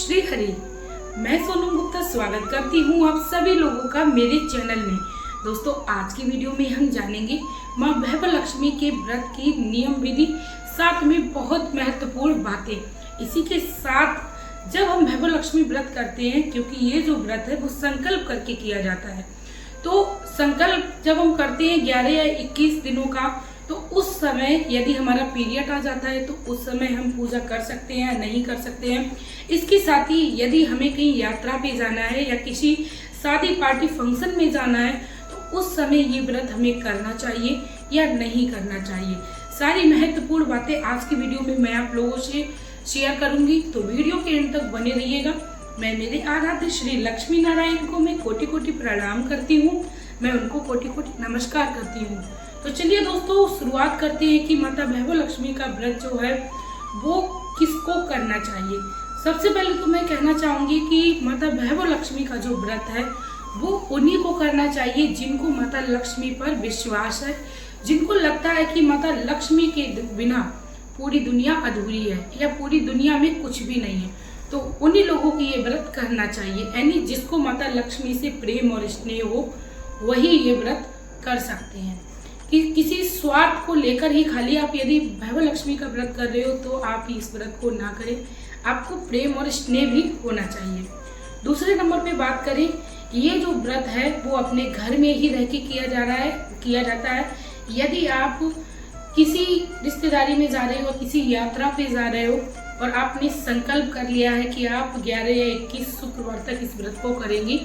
श्री हरि। मैं सोनम गुप्ता स्वागत करती हूँ आप सभी लोगों का मेरे चैनल में। दोस्तों, आज की वीडियो में हम जानेंगे माँ वैभव लक्ष्मी के व्रत की नियम विधि, साथ में बहुत महत्वपूर्ण बातें। इसी के साथ जब हम वैभव लक्ष्मी व्रत करते हैं, क्योंकि ये जो व्रत है वो संकल्प करके किया जाता है, तो संकल्प जब हम करते हैं 11 या 21 दिनों का, तो उस समय यदि हमारा पीरियड आ जाता है तो उस समय हम पूजा कर सकते हैं, नहीं कर सकते हैं। इसके साथ ही यदि हमें कहीं यात्रा पे जाना है या किसी शादी पार्टी फंक्शन में जाना है, तो उस समय ये व्रत हमें करना चाहिए या नहीं करना चाहिए। सारी महत्वपूर्ण बातें आज की वीडियो में मैं आप लोगों से शेयर करूंगी, तो वीडियो के अंत तक बने रहिएगा। मैं मेरे आराध्य श्री लक्ष्मी नारायण को मैं कोटि कोटि प्रणाम करती हूँ, मैं उनको कोटि कोटि नमस्कार करती हूँ। तो चलिए दोस्तों, शुरुआत करते हैं कि माता वैभव लक्ष्मी का व्रत जो है वो किसको करना चाहिए। सबसे पहले तो मैं कहना चाहूंगी कि माता वैभव लक्ष्मी का जो व्रत है वो उन्हीं को करना चाहिए जिनको माता लक्ष्मी पर विश्वास है, जिनको लगता है कि माता लक्ष्मी के बिना पूरी दुनिया अधूरी है या पूरी दुनिया में कुछ भी नहीं है। तो उन्हीं लोगों की ये व्रत करना चाहिए, यानी जिसको माता लक्ष्मी से प्रेम और स्नेह हो वही ये व्रत कर सकते हैं। कि किसी स्वार्थ को लेकर ही खाली आप यदि वैभव लक्ष्मी का व्रत कर रहे हो तो आप इस व्रत को ना करें, आपको प्रेम और स्नेह भी होना चाहिए। दूसरे नंबर पे बात करें, ये जो व्रत है वो अपने घर में ही रह के किया जाता है। यदि आप किसी रिश्तेदारी में जा रहे हो, किसी यात्रा पे जा रहे हो और आपने संकल्प कर लिया है कि आप 11 या 21 शुक्रवार तक इस व्रत को करेंगी,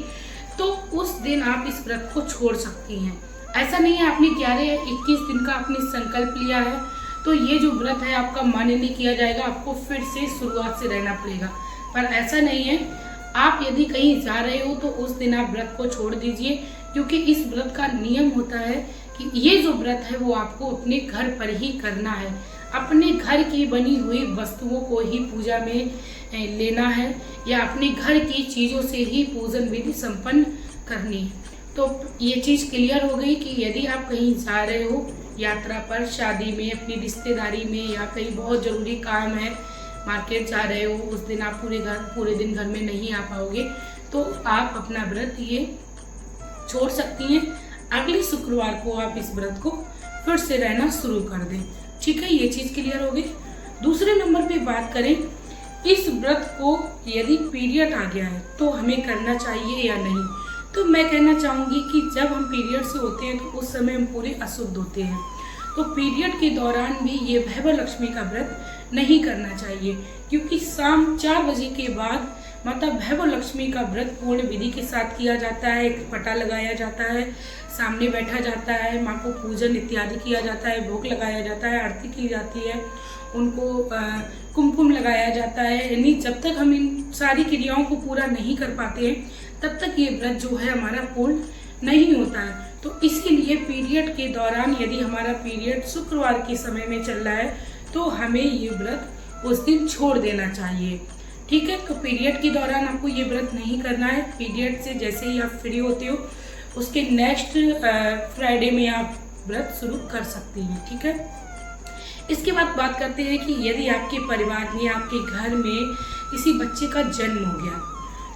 तो उस दिन आप इस व्रत को छोड़ सकती हैं। ऐसा नहीं है आपने 11 या 21 दिन का आपने संकल्प लिया है तो ये जो व्रत है आपका मान्य नहीं किया जाएगा, आपको फिर से शुरुआत से रहना पड़ेगा। पर ऐसा नहीं है, आप यदि कहीं जा रहे हो तो उस दिन आप व्रत को छोड़ दीजिए, क्योंकि इस व्रत का नियम होता है कि ये जो व्रत है वो आपको अपने घर पर ही करना है। अपने घर की बनी हुई वस्तुओं को ही पूजा में लेना है या अपने घर की चीज़ों से ही पूजन विधि संपन्न करनी है। तो ये चीज़ क्लियर हो गई कि यदि आप कहीं जा रहे हो यात्रा पर, शादी में, अपनी रिश्तेदारी में, या कहीं बहुत ज़रूरी काम है, मार्केट जा रहे हो, उस दिन आप पूरे दिन घर में नहीं आ पाओगे, तो आप अपना व्रत ये छोड़ सकती हैं। अगले शुक्रवार को आप इस व्रत को फिर से रहना शुरू कर दें। ठीक है, ये चीज़ क्लियर हो गई। दूसरे नंबर पे बात करें, इस व्रत को यदि पीरियड आ गया है तो हमें करना चाहिए या नहीं। तो मैं कहना चाहूँगी कि जब हम पीरियड से होते हैं तो उस समय हम पूरे अशुद्ध होते हैं, तो पीरियड के दौरान भी ये वैभव लक्ष्मी का व्रत नहीं करना चाहिए, क्योंकि शाम 4 बजे के बाद माता वैभव लक्ष्मी का व्रत पूर्ण विधि के साथ किया जाता है। एक पटा लगाया जाता है, सामने बैठा जाता है, माँ को पूजन इत्यादि किया जाता है, भोग लगाया जाता है, आरती की जाती है, उनको कुमकुम लगाया जाता है। यानी जब तक हम इन सारी क्रियाओं को पूरा नहीं कर पाते हैं तब तक ये व्रत जो है हमारा पूर्ण नहीं होता है। तो इसीलिए पीरियड के दौरान यदि हमारा पीरियड शुक्रवार के समय में चल रहा है तो हमें ये व्रत उस दिन छोड़ देना चाहिए। ठीक है, तो पीरियड के दौरान आपको ये व्रत नहीं करना है। पीरियड से जैसे ही आप फ्री होते हो उसके नेक्स्ट फ्राइडे में आप व्रत शुरू कर सकती हैं। ठीक है, इसके बाद बात करते हैं कि यदि आपके परिवार में, आपके घर में किसी बच्चे का जन्म हो गया,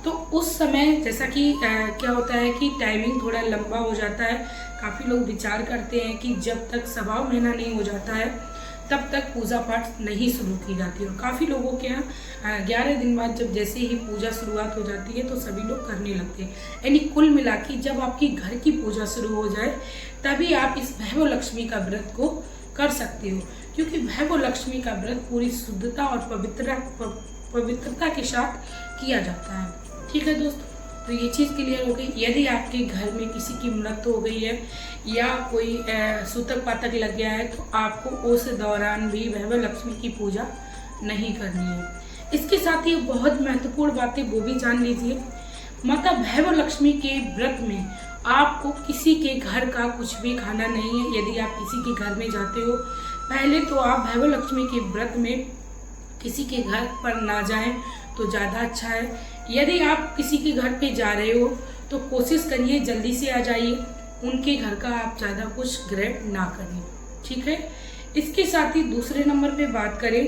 तो उस समय जैसा कि क्या होता है कि टाइमिंग थोड़ा लंबा हो जाता है। काफ़ी लोग विचार करते हैं कि जब तक सवा महीना नहीं हो जाता है तब तक पूजा पाठ नहीं शुरू की जाती है, और काफ़ी लोगों के यहाँ 11 दिन बाद जब जैसे ही पूजा शुरुआत हो जाती है तो सभी लोग करने लगते हैं। यानी कुल मिला के जब आपकी घर की पूजा शुरू हो जाए तभी आप इस वैभव लक्ष्मी का व्रत को कर सकते हो, क्योंकि वैभव लक्ष्मी का व्रत पूरी शुद्धता और पवित्रता के साथ किया जाता है। ठीक है दोस्तों, तो ये चीज़ क्लियर हो गई। यदि आपके घर में किसी की मृत्यु हो गई है या कोई सूतक पातक लग गया है तो आपको उस दौरान भी वैभव लक्ष्मी की पूजा नहीं करनी है। इसके साथ ही बहुत महत्वपूर्ण बातें वो भी जान लीजिए। माता वैभव लक्ष्मी के व्रत में आपको किसी के घर का कुछ भी खाना नहीं है। यदि आप किसी के घर में जाते हो, पहले तो आप वैभव लक्ष्मी के व्रत में किसी के घर पर ना जाएं तो ज़्यादा अच्छा है। यदि आप किसी के घर पे जा रहे हो तो कोशिश करिए जल्दी से आ जाइए, उनके घर का आप ज़्यादा कुछ ग्रहण ना करें। ठीक है, इसके साथ ही दूसरे नंबर पे बात करें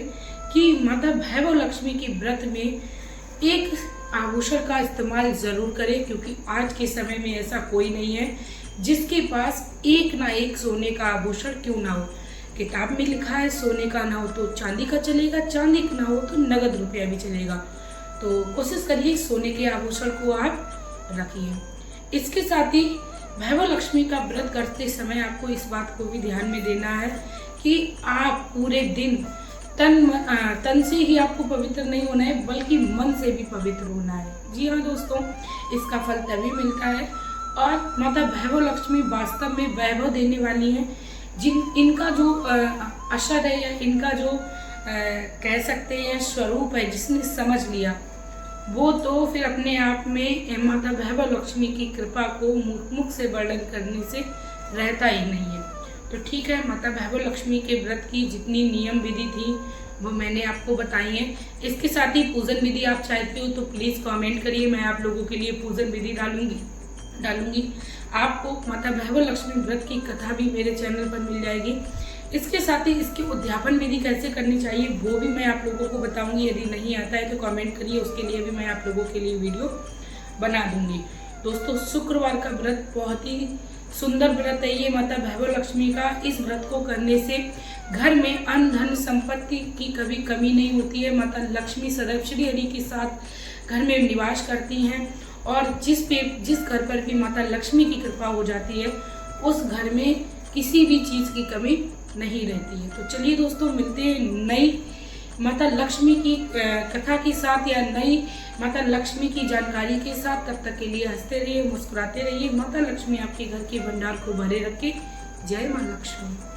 कि माता वैभव लक्ष्मी के व्रत में एक आभूषण का इस्तेमाल ज़रूर करें, क्योंकि आज के समय में ऐसा कोई नहीं है जिसके पास एक ना एक सोने का आभूषण क्यों ना हो। किताब में लिखा है सोने का ना हो तो चांदी का चलेगा, चांदी का ना हो तो नगद रुपया भी चलेगा। तो कोशिश करिए सोने के आभूषण को आप रखिए। इसके साथ ही वैभव लक्ष्मी का व्रत करते समय आपको इस बात को भी ध्यान में देना है कि आप पूरे दिन तन से ही आपको पवित्र नहीं होना है, बल्कि मन से भी पवित्र होना है। जी हाँ दोस्तों, इसका फल तभी मिलता है। और माता वैभव लक्ष्मी वास्तव में वैभव देने वाली हैं। इनका जो असर है या इनका जो कह सकते हैं स्वरूप है, जिसने समझ लिया वो तो फिर अपने आप में माता वैभव लक्ष्मी की कृपा को मुख से वर्णन करने से रहता ही नहीं है। तो ठीक है, माता वैभव लक्ष्मी के व्रत की जितनी नियम विधि थी वो मैंने आपको बताई है। इसके साथ ही पूजन विधि आप चाहते हो तो प्लीज़ कमेंट करिए, मैं आप लोगों के लिए पूजन विधि डालूंगी। आपको माता वैभव लक्ष्मी व्रत की कथा भी मेरे चैनल पर मिल जाएगी। इसके साथ ही इसकी उद्यापन विधि कैसे करनी चाहिए वो भी मैं आप लोगों को बताऊंगी। यदि नहीं आता है तो कमेंट करिए, उसके लिए भी मैं आप लोगों के लिए वीडियो बना दूंगी। दोस्तों, शुक्रवार का व्रत बहुत ही सुंदर व्रत है ये माता वैभव लक्ष्मी का। इस व्रत को करने से घर में अन्न धन संपत्ति की कभी कमी नहीं होती है। माता लक्ष्मी सदैव श्री हरि के साथ घर में निवास करती हैं, और जिस घर पर भी माता लक्ष्मी की कृपा हो जाती है उस घर में किसी भी चीज़ की कमी नहीं रहती है। तो चलिए दोस्तों, मिलते हैं नई माता लक्ष्मी की कथा के साथ या नई माता लक्ष्मी की जानकारी के साथ। तब तक के लिए हंसते रहिए, मुस्कुराते रहिए। माता लक्ष्मी आपके घर के भंडार को भरे रखे। जय मां लक्ष्मी।